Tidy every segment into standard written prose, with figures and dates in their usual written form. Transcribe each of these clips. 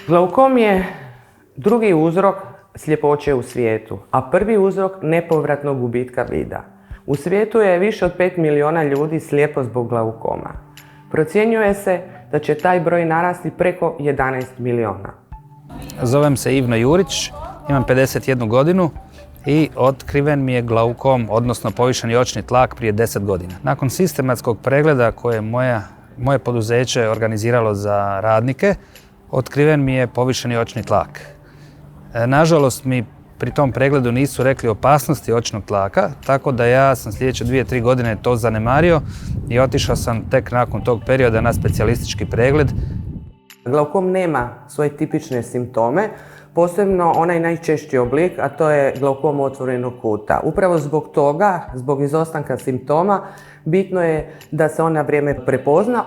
Glaukom je drugi uzrok sljepoće u svijetu, a prvi uzrok nepovratnog gubitka vida. U svijetu je više od 5 milijuna ljudi slijepo zbog glaukoma. Procjenjuje se da će taj broj narasti preko 11 milijuna. Zovem se Ivno Jurić, imam 51 godinu i otkriven mi je glaukom, odnosno povišeni očni tlak prije 10 godina. Nakon sistematskog pregleda koje je moje poduzeće organiziralo za radnike, otkriven mi je povišeni očni tlak. Nažalost mi pri tom pregledu nisu rekli opasnosti očnog tlaka, tako da ja sam sljedeće 2-3 godine to zanemario i otišao sam tek nakon tog perioda na specijalistički pregled. Glaukom nema svoje tipične simptome, posebno onaj najčešći oblik, a to je glaukom otvorenog kuta. Upravo zbog toga, zbog izostanka simptoma, bitno je da se on na vrijeme prepozna.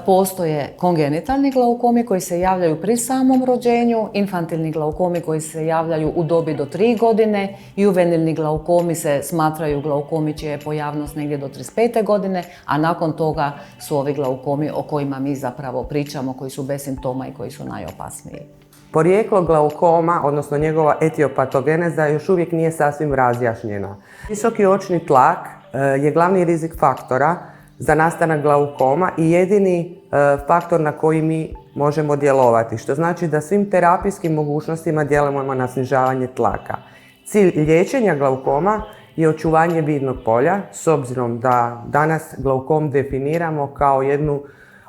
Postoje kongenitalni glaukomi koji se javljaju pri samom rođenju, infantilni glaukomi koji se javljaju u dobi do 3 godine, juvenilni glaukomi se smatraju glaukomi čija je pojavnost negdje do 35. godine, a nakon toga su ovi glaukomi o kojima mi zapravo pričamo, koji su bez simptoma i koji su najopasniji. Porijeklo glaukoma, odnosno njegova etiopatogeneza, još uvijek nije sasvim razjašnjena. Visoki očni tlak je glavni rizik faktora za nastanak glaukoma i jedini faktor na koji mi možemo djelovati, što znači da svim terapijskim mogućnostima djelujemo na snižavanje tlaka. Cilj liječenja glaukoma je očuvanje vidnog polja, s obzirom da danas glaukom definiramo kao jednu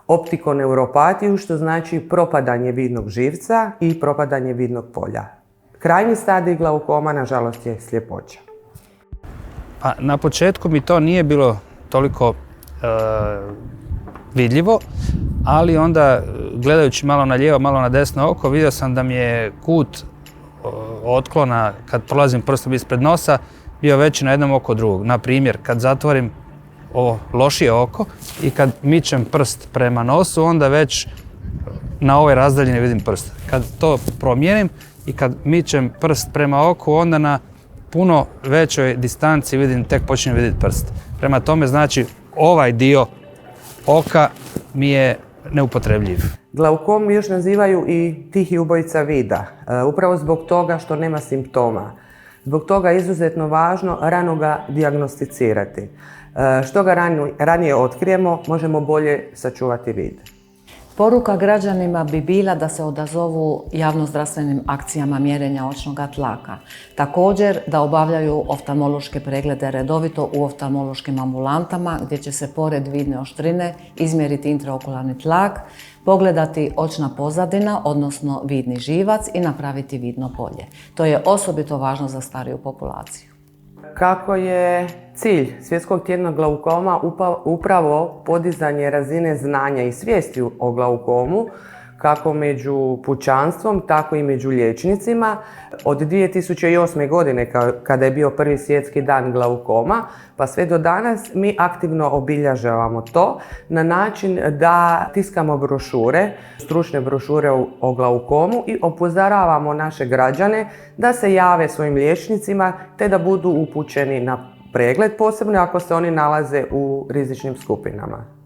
optikoneuropatiju, što znači propadanje vidnog živca i propadanje vidnog polja. Krajnji stadij glaukoma, nažalost, je sljepoća. Pa, na početku mi to nije bilo toliko vidljivo, ali onda gledajući malo na lijevo, malo na desno oko, vidio sam da mi je kut otklona kad prolazim prstom ispred nosa bio veći na jednom oko drugog. Na primjer, kad zatvorim ovo lošije oko i kad mičem prst prema nosu, onda već na ovoj razdaljini vidim prst. Kad to promijenim i kad mičem prst prema oku, onda na puno većoj distanci tek počinjem vidjeti prst. Prema tome, znači, ovaj dio oka mi je neupotrebljiv. Glaukom još nazivaju i tihi ubojica vida, upravo zbog toga što nema simptoma. Zbog toga je izuzetno važno rano ga dijagnosticirati. Što ga ranije otkrijemo, možemo bolje sačuvati vid. Poruka građanima bi bila da se odazovu javnozdravstvenim akcijama mjerenja očnog tlaka. Također da obavljaju oftalmološke preglede redovito u oftalmološkim ambulantama gdje će se pored vidne oštrine izmjeriti intraokularni tlak, pogledati očna pozadina, odnosno vidni živac i napraviti vidno polje. To je osobito važno za stariju populaciju. Kako je cilj Svjetskog tjedna glaukoma upravo podizanje razine znanja i svijesti o glaukomu, kako među pučanstvom, tako i među liječnicima. Od 2008. godine, kada je bio prvi svjetski dan glaukoma, pa sve do danas mi aktivno obilježavamo to na način da tiskamo brošure, stručne brošure o glaukomu i upozoravamo naše građane da se jave svojim liječnicima te da budu upućeni na pregled, posebno ako se oni nalaze u rizičnim skupinama.